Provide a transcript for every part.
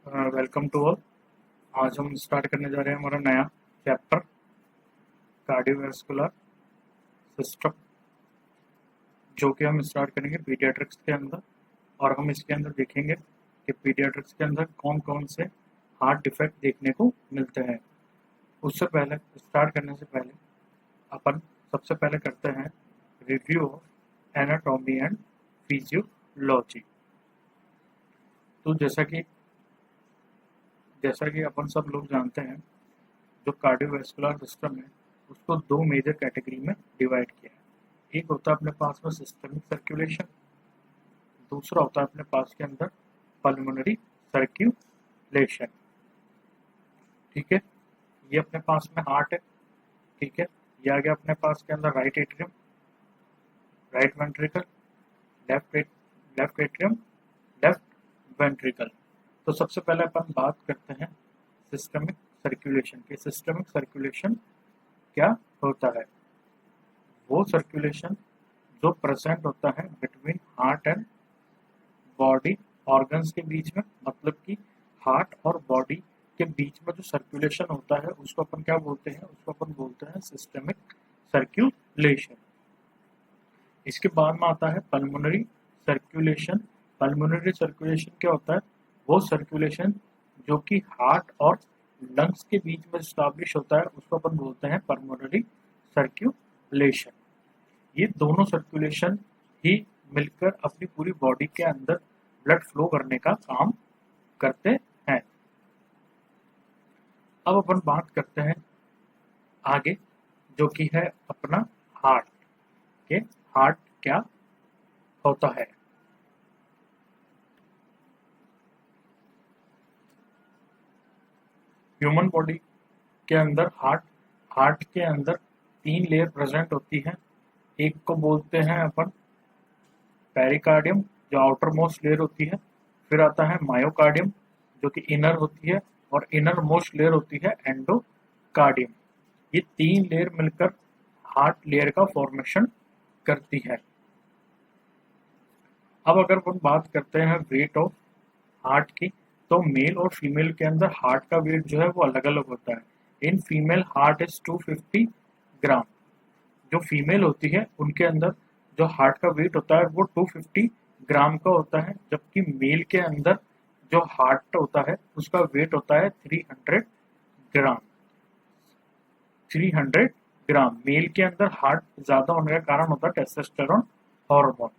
Welcome to all. आज हम start करने जा रहे हैं हमारा नया चैप्टर कार्डियोवैस्कुलर सिस्टम, जो कि हम स्टार्ट करेंगे पीडियाट्रिक्स के अंदर। और हम इसके अंदर देखेंगे कि पीडियाट्रिक्स के अंदर कौन कौन से हार्ट डिफेक्ट देखने को मिलते हैं। उससे पहले स्टार्ट करने से पहले अपन सबसे पहले करते हैं review of anatomy and physiology. तो जैसा कि अपन सब लोग जानते हैं, जो कार्डियोवैस्कुलर सिस्टम है उसको दो मेजर कैटेगरी में डिवाइड किया है। एक होता है अपने पास में सिस्टमिक सर्कुलेशन, दूसरा होता है अपने पास के अंदर पल्मोनरी सर्कुलेशन। ठीक है, ये अपने पास में हार्ट है। ठीक है, ये आ गया अपने पास के अंदर right atrium, right ventricle, left atrium, left ventricle. तो सबसे पहले अपन बात करते हैं सिस्टमिक सर्कुलेशन की। सिस्टमिक सर्कुलेशन क्या होता है? वो सर्कुलेशन जो प्रेजेंट होता है between heart and body organs के बीच में, मतलब कि हार्ट और बॉडी के बीच में जो सर्कुलेशन होता है उसको अपन क्या बोलते हैं? उसको अपन बोलते हैं सिस्टमिक सर्कुलेशन। इसके बाद में आता है पल्मोनरी सर्कुलेशन। पल्मोनरी सर्कुलेशन क्या होता है? वो सर्कुलेशन जो कि हार्ट और लंग्स के बीच में स्टैब्लिश होता है उसको अपन बोलते हैं पल्मोनरी सर्कुलेशन। ये दोनों सर्कुलेशन ही मिलकर अपनी पूरी बॉडी के अंदर ब्लड फ्लो करने का काम करते हैं। अब अपन बात करते हैं आगे, जो कि है अपना हार्ट के। हार्ट क्या होता है? ह्यूमन बॉडी के अंदर हार्ट के अंदर तीन लेयर प्रेजेंट होती हैं। एक को बोलते हैं अपन पेरिकार्डियम, जो आउटर मोस्ट लेयर होती है। फिर आता है मायोकार्डियम, जो कि इनर होती है, और इनर मोस्ट लेयर होती है एंडोकार्डियम। ये तीन लेयर मिलकर हार्ट लेयर का फॉर्मेशन करती है। अब अगर अपन बात करते हैं वेट ऑफ हार्ट की, तो मेल और फीमेल के अंदर हार्ट का वेट जो है वो अलग अलग होता है। इन फीमेल हार्ट इज 250 ग्राम। जो फीमेल होती है उनके अंदर जो हार्ट का वेट होता है वो 250 ग्राम का होता है, जबकि मेल के अंदर जो हार्ट होता है उसका वेट होता है 300 ग्राम। 300 ग्राम मेल के अंदर हार्ट ज्यादा होने का कारण होता है टेस्टोस्टेरोन हार्मोन।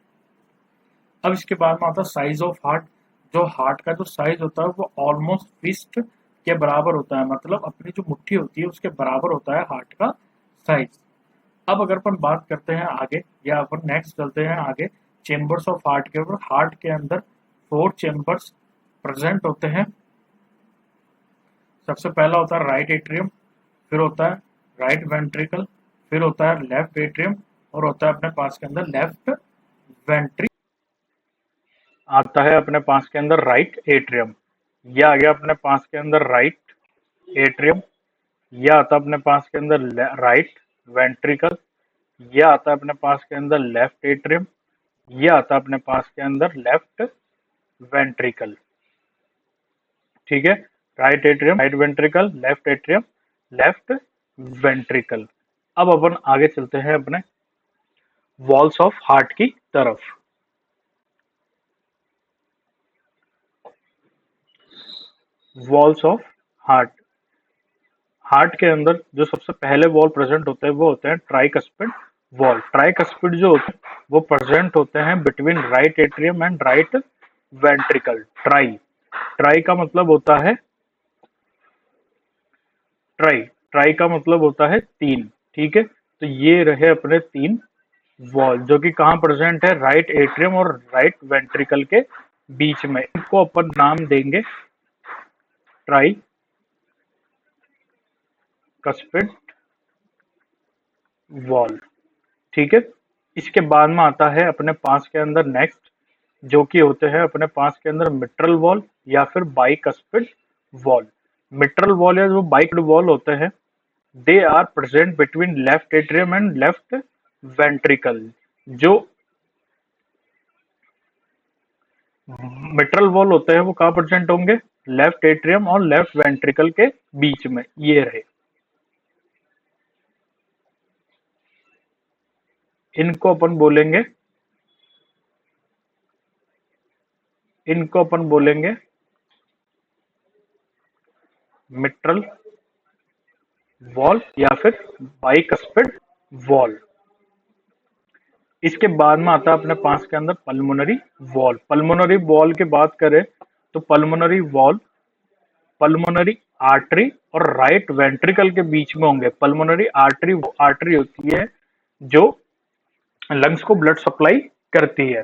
अब इसके बाद में आता है साइज ऑफ हार्ट। जो हार्ट का जो साइज होता है वो ऑलमोस्ट फिस्ट के बराबर होता है, मतलब अपनी जो मुट्ठी होती है उसके बराबर होता है हार्ट का साइज। अब अगर अपन बात करते हैं आगे, या अपन नेक्स्ट चलते हैं आगे चेम्बर्स ऑफ हार्ट के ऊपर। हार्ट के अंदर 4 चेम्बर्स प्रेजेंट होते हैं। सबसे पहला होता है राइट एट्रियम, फिर होता है राइट वेंट्रिकल, फिर होता है लेफ्ट एट्रियम, और होता है अपने पास के अंदर लेफ्ट वेंट्री आता है अपने पास के अंदर राइट एट्रियम। यह आ गया अपने पास के अंदर राइट एट्रियम। यह आता है अपने पास के अंदर राइट वेंट्रिकल। यह आता है अपने पास के अंदर लेफ्ट एट्रियम। यह आता है अपने पास के अंदर लेफ्ट वेंट्रिकल। ठीक है, right atrium, right ventricle, left atrium, left ventricle. अब अपन आगे चलते हैं अपने वॉल्स ऑफ हार्ट की तरफ। Walls of heart. हार्ट के अंदर जो सबसे पहले वॉल प्रेजेंट होते हैं वो होते हैं ट्राइकस्पिड वॉल। ट्राइकस्पिड जो होते हैं वो प्रेजेंट होते हैं between right atrium and right ventricle. Try का मतलब होता है ट्राई का मतलब होता है तीन। ठीक है, तो ये रहे अपने तीन वॉल जो कि कहाँ प्रेजेंट है? राइट एट्रियम और राइट वेंट्रिकल के बीच में। इनको अपन नाम देंगे ट्राई कस्पिड वॉल। ठीक है, इसके बाद में आता है अपने पास के अंदर नेक्स्ट, जो कि होते हैं अपने पास के अंदर मिट्रल वॉल या फिर बाइकस्पिड वॉल। मिट्रल वॉल या जो बाइकस्पिड वॉल होते हैं, they are present between left atrium and left ventricle. जो मिट्रल वॉल होते हैं वो कहाँ प्रेजेंट होंगे? लेफ्ट एट्रियम और लेफ्ट वेंट्रिकल के बीच में ये रहे। इनको अपन बोलेंगे मिट्रल वॉल या फिर बाइकस्पिड वॉल। इसके बाद में आता है अपने पास के अंदर पल्मोनरी वॉल। पल्मोनरी वॉल की बात करें तो पल्मोनरी वॉल पल्मोनरी आर्टरी और राइट वेंट्रिकल के बीच में होंगे। पल्मोनरी आर्टरी होती है जो लंग्स को ब्लड सप्लाई करती है।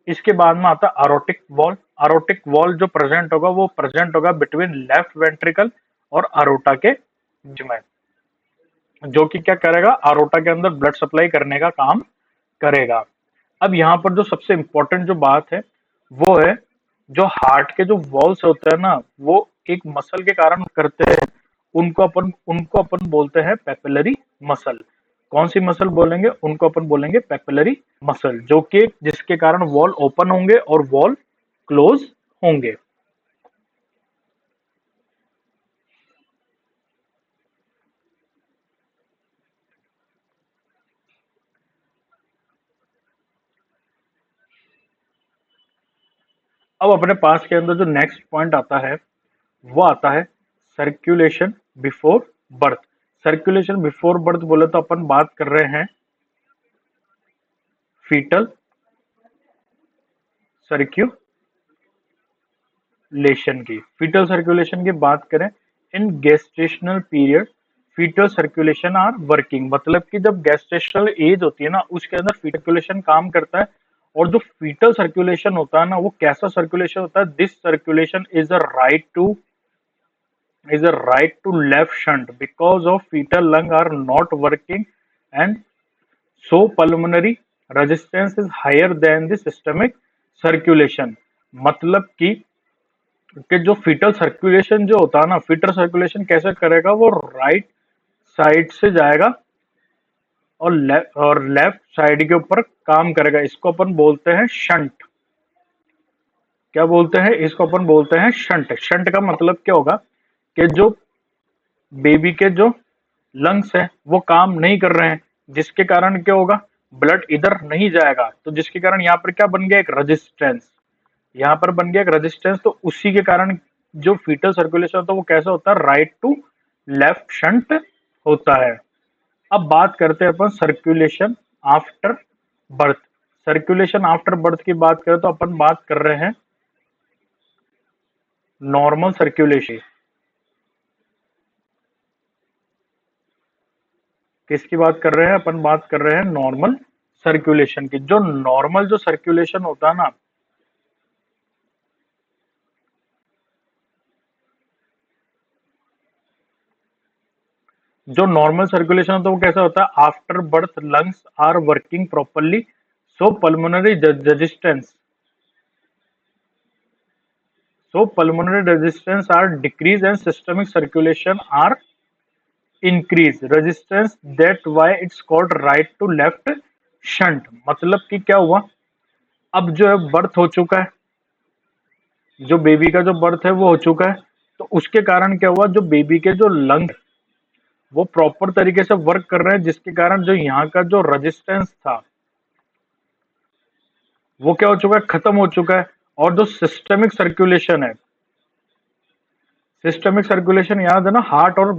इसके बाद में आता है अरोटिक वॉल। अरोटिक वॉल जो प्रेजेंट होगा वो प्रेजेंट होगा बिटवीन लेफ्ट वेंट्रिकल और अरोटा के बीच में, जो कि क्या करेगा, अरोटा के अंदर ब्लड सप्लाई करने का काम करेगा। अब यहाँ पर जो सबसे इंपॉर्टेंट जो बात है वो है जो हार्ट के जो वॉल्स होते हैं ना वो एक मसल के कारण करते हैं, उनको अपन बोलते हैं पेपिलरी मसल। कौन सी मसल बोलेंगे, उनको अपन बोलेंगे पेपिलरी मसल, जो कि जिसके कारण वॉल ओपन होंगे और वॉल क्लोज होंगे। अब अपने पास के अंदर जो नेक्स्ट पॉइंट आता है वो आता है circulation before birth. Circulation before birth बोले तो अपन बात कर रहे हैं फीटल सर्कुलेशन की। फीटल सर्कुलेशन की बात करें, in gestational period fetal circulation are working, मतलब कि जब गेस्टेशनल एज होती है ना उसके अंदर फीटल सर्कुलेशन काम करता है। और जो फीटल सर्कुलेशन होता है ना वो कैसा सर्कुलेशन होता है, this circulation is a right to left shunt because of fetal lung are not working and so pulmonary resistance is higher than the systemic circulation। मतलब कि जो फीटल सर्कुलेशन जो होता है ना, फीटल सर्कुलेशन कैसे करेगा, वो राइट साइड से जाएगा और लेफ्ट साइड के ऊपर काम करेगा। इसको अपन बोलते हैं शंट। क्या बोलते हैं इसको, अपन बोलते हैं शंट। शंट का मतलब क्या होगा कि जो बेबी के जो लंग्स है वो काम नहीं कर रहे हैं, जिसके कारण क्या होगा, ब्लड इधर नहीं जाएगा, तो जिसके कारण यहाँ पर क्या बन गया, एक रेजिस्टेंस। यहाँ पर बन गया एक रेजिस्टेंस, तो उसी के कारण जो फीटल सर्कुलेशन होता है वो कैसा होता है, राइट टू लेफ्ट शंट होता है। अब बात करते हैं अपन circulation after birth. Circulation after birth की बात करें तो अपन बात कर रहे हैं नॉर्मल सर्कुलेशन। किसकी बात कर रहे हैं, अपन बात कर रहे हैं नॉर्मल सर्कुलेशन की। जो नॉर्मल जो सर्कुलेशन होता है ना, जो नॉर्मल सर्कुलेशन होता है वो कैसा होता है, after birth lungs are working properly so pulmonary resistance pulmonary resistance are decreased and systemic circulation are increased resistance, that why it's called right to left shunt। मतलब कि क्या हुआ, अब जो है बर्थ हो चुका है, जो बेबी का जो बर्थ है वो हो चुका है, तो उसके कारण क्या हुआ, जो बेबी के जो लंग वो प्रॉपर तरीके से वर्क कर रहे हैं, जिसके कारण जो यहाँ का जो रेजिस्टेंस था वो क्या हो चुका है, खत्म हो चुका है। और जो सिस्टेमिक सर्कुलेशन है, सिस्टेमिक सर्कुलेशन याद है ना, हार्ट और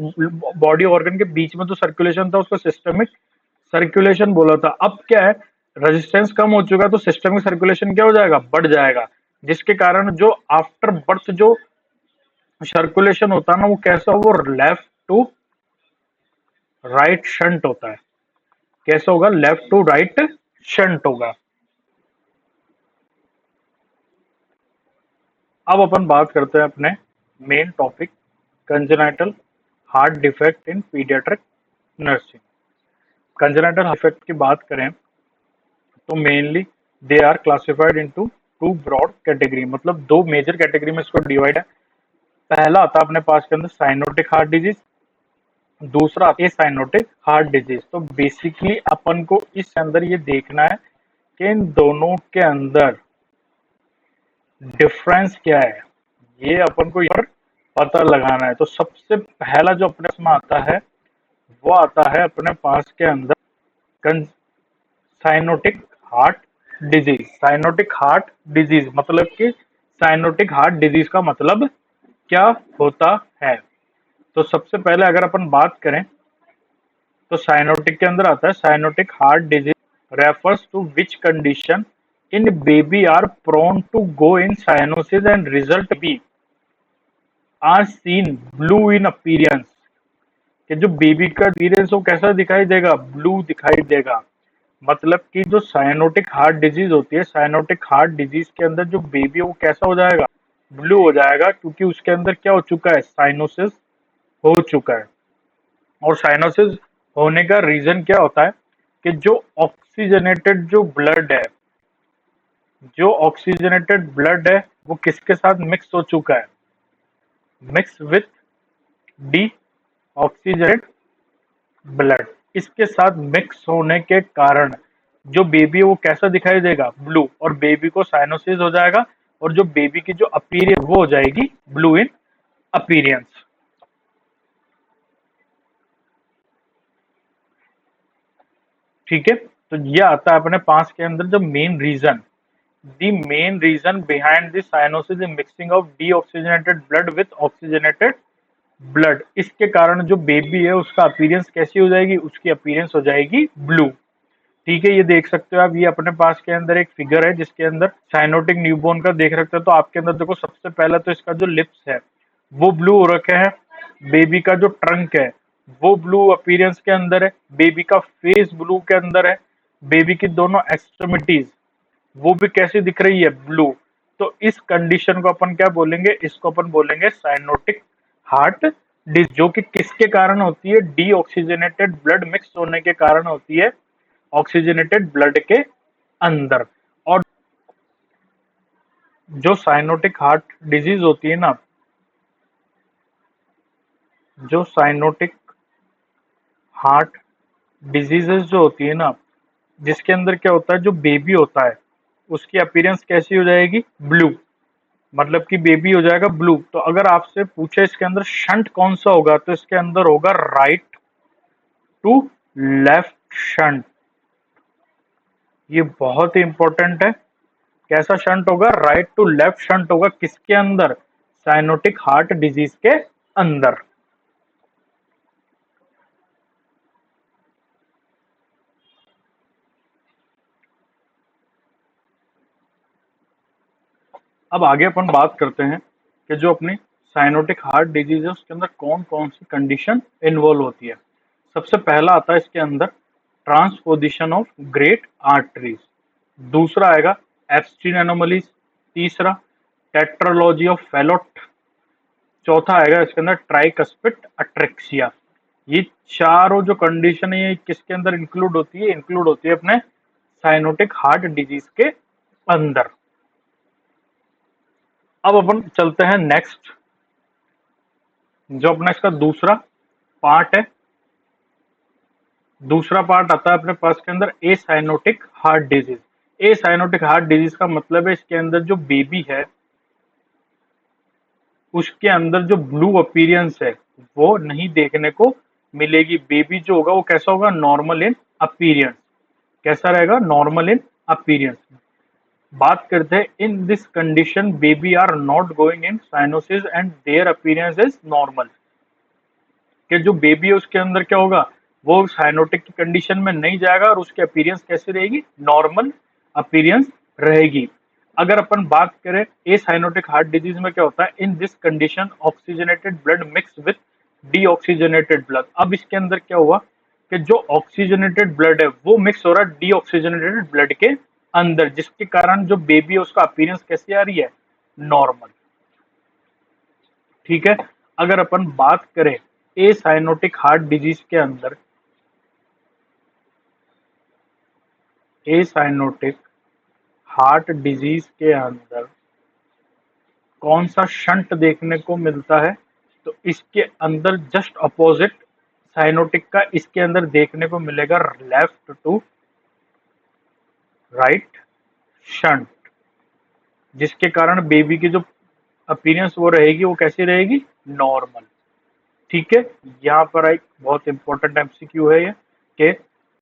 बॉडी ऑर्गन के बीच में जो सर्कुलेशन था उसको सिस्टेमिक सर्कुलेशन बोला था। अब क्या है, रेजिस्टेंस कम हो चुका है तो सिस्टेमिक सर्कुलेशन क्या हो जाएगा, बढ़ जाएगा, जिसके कारण जो आफ्टर बर्थ जो सर्कुलेशन होता है ना वो कैसा, वो लेफ्ट टू राइट शंट होता है। कैसे होगा, लेफ्ट टू राइट शंट होगा। अब अपन बात करते हैं अपने main topic, congenital heart defect in paediatric nursing. Congenital defect की बात करें तो mainly they are classified into two broad category, मतलब दो मेजर कैटेगरी में इसको डिवाइड है। पहला आता है अपने पास के अंदर साइनोटिक हार्ट डिजीज, दूसरा आता है साइनोटिक हार्ट डिजीज। तो बेसिकली अपन को इस अंदर ये देखना है कि इन दोनों के अंदर डिफरेंस क्या है, ये अपन को यहाँ पर पता लगाना है। तो सबसे पहला जो अपने पास में आता है वो आता है अपने पास के अंदर cyanotic heart disease. Cyanotic heart disease मतलब कि साइनोटिक हार्ट डिजीज का मतलब क्या होता है। तो सबसे पहले अगर अपन बात करें तो साइनोटिक के अंदर आता है cyanotic heart disease refers to which condition in baby are prone to go in cyanosis and result be are seen blue in appearance. कि जो बेबी का अपीयरेंस वो कैसा दिखाई देगा, ब्लू दिखाई देगा। मतलब कि जो साइनोटिक हार्ट डिजीज होती है, साइनोटिक हार्ट डिजीज के अंदर जो बेबी है वो कैसा हो जाएगा, ब्लू हो जाएगा, क्योंकि उसके अंदर क्या हो चुका है, साइनोसिस हो चुका है। और साइनोसिस होने का रीजन क्या होता है कि जो ऑक्सीजनेटेड जो ब्लड है, जो ऑक्सीजनेटेड ब्लड है वो किसके साथ मिक्स हो चुका है, mix with D oxygenated blood. इसके साथ मिक्स होने के कारण जो बेबी है वो कैसा दिखाई देगा, ब्लू, और बेबी को साइनोसिस हो जाएगा और जो बेबी की जो अपीयरेंस वो हो जाएगी ब्लू इन अपीयरेंस। ठीक है, तो ये आता है अपने पास के अंदर जो main reason, the main reason behind the cyanosis is mixing of deoxygenated blood with oxygenated blood. इसके कारण जो बेबी है उसका अपीयरेंस कैसी हो जाएगी, उसकी अपीयरेंस हो जाएगी ब्लू। ठीक है, ये देख सकते हो आप, ये अपने पास के अंदर एक फिगर है जिसके अंदर साइनोटिक न्यूबॉर्न का देख सकते हो। तो आपके अंदर देखो सबसे पहला तो इसका जो लिप्स है वो ब्लू हो रखे हैं, बेबी का जो ट्रंक है वो ब्लू अपीयरेंस के अंदर है, बेबी का फेस ब्लू के अंदर है, बेबी की दोनों एक्सट्रीमिटीज वो भी कैसी दिख रही है, ब्लू। तो इस कंडीशन को अपन क्या बोलेंगे, इसको अपन बोलेंगे साइनोटिक हार्ट डिजीज, जो कि किसके कारण होती है, डीऑक्सीजनेटेड ब्लड मिक्स होने के कारण होती है ऑक्सीजनेटेड ब्लड के अंदर। और जो साइनोटिक हार्ट डिजीज होती है ना, जो साइनोटिक हार्ट डिजीजेस जो होती है ना, जिसके अंदर क्या होता है, जो बेबी होता है उसकी अपीयरेंस कैसी हो जाएगी, ब्लू। मतलब कि बेबी हो जाएगा ब्लू। तो अगर आपसे पूछे इसके अंदर शंट कौन सा होगा, तो इसके अंदर होगा राइट टू लेफ्ट शंट। ये बहुत ही इंपॉर्टेंट है। कैसा शंट होगा, राइट टू लेफ्ट शंट होगा, किसके अंदर, साइनोटिक हार्ट डिजीज के अंदर। अब आगे अपन बात करते हैं कि जो अपनी साइनोटिक हार्ट डिजीज है उसके अंदर कौन कौन सी कंडीशन इन्वॉल्व होती है। सबसे पहला आता है इसके अंदर ट्रांसपोजिशन ऑफ ग्रेट आर्टरीज, दूसरा आएगा एब्स्टीन एनोमलीज, तीसरा टेट्रोलॉजी ऑफ फेलोट, चौथा आएगा इसके अंदर ट्राइकस्पिड अट्रेक्सिया। ये चारों जो कंडीशन है ये किसके अंदर इंक्लूड होती है, इंक्लूड होती है अपने साइनोटिक हार्ट डिजीज के अंदर। अब अपन चलते हैं नेक्स्ट, जो अपना इसका दूसरा पार्ट है। दूसरा पार्ट आता है अपने पास के अंदर ए साइनोटिक हार्ट डिजीज। ए साइनोटिक हार्ट डिजीज का मतलब है इसके अंदर जो बेबी है उसके अंदर जो ब्लू अपीयरेंस है वो नहीं देखने को मिलेगी। बेबी जो होगा वो कैसा होगा, नॉर्मल इन अपीयरेंस। कैसा रहेगा, नॉर्मल इन अपीयरेंस। बात करते हैं in this condition baby are not going in cyanosis and their appearance is normal. कि जो बेबी है उसके अंदर क्या होगा, वो साइनोटिक की कंडीशन में नहीं जाएगा और उसकी अपीयरेंस कैसी रहेगी, नॉर्मल अपीयरेंस रहेगी। अगर अपन बात करें ए साइनोटिक हार्ट डिजीज में क्या होता है, इन this condition oxygenated blood mix with deoxygenated blood. अब इसके अंदर क्या हुआ कि जो ऑक्सीजनेटेड ब्लड है वो मिक्स हो रहा है डीऑक्सीजनेटेड ब्लड के अंदर, जिसके कारण जो बेबी है उसका अपीयरेंस कैसी आ रही है, नॉर्मल। ठीक है, अगर अपन बात करें ए साइनोटिक हार्ट डिजीज के अंदर, ए साइनोटिक हार्ट डिजीज के अंदर कौन सा शंट देखने को मिलता है, तो इसके अंदर जस्ट अपोजिट साइनोटिक का इसके अंदर देखने को मिलेगा लेफ्ट टू राइट शंट, जिसके कारण बेबी की जो अपीयरेंस वो रहेगी, वो कैसी रहेगी, नॉर्मल। ठीक है, यहाँ पर एक बहुत इंपॉर्टेंट एमसीक्यू है ये कि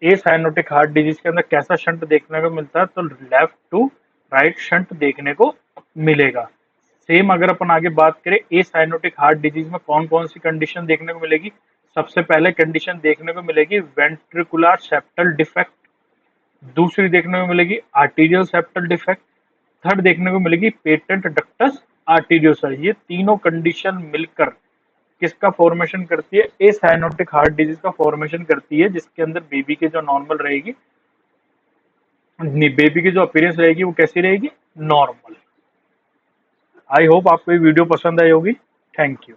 ए साइनोटिक हार्ट डिजीज के अंदर कैसा शंट देखने को मिलता है, तो लेफ्ट टू राइट शंट देखने को मिलेगा। सेम अगर अपन आगे बात करें ए साइनोटिक हार्ट डिजीज में कौन कौन सी कंडीशन देखने को मिलेगी, सबसे पहले कंडीशन देखने को मिलेगी वेंट्रिकुलर सेप्टल डिफेक्ट, दूसरी देखने को मिलेगी आर्टीरियल सेप्टल डिफेक्ट, थर्ड देखने को मिलेगी पेटेंट डक्टस आर्टीरियोसा। ये तीनों कंडीशन मिलकर किसका फॉर्मेशन करती है, ए साइनोटिक हार्ट डिजीज का फॉर्मेशन करती है, जिसके अंदर बेबी के जो नॉर्मल रहेगी, बेबी की जो अपीयरेंस रहेगी वो कैसी रहेगी, नॉर्मल। आई होप आपको ये वीडियो पसंद आई होगी। Thank you.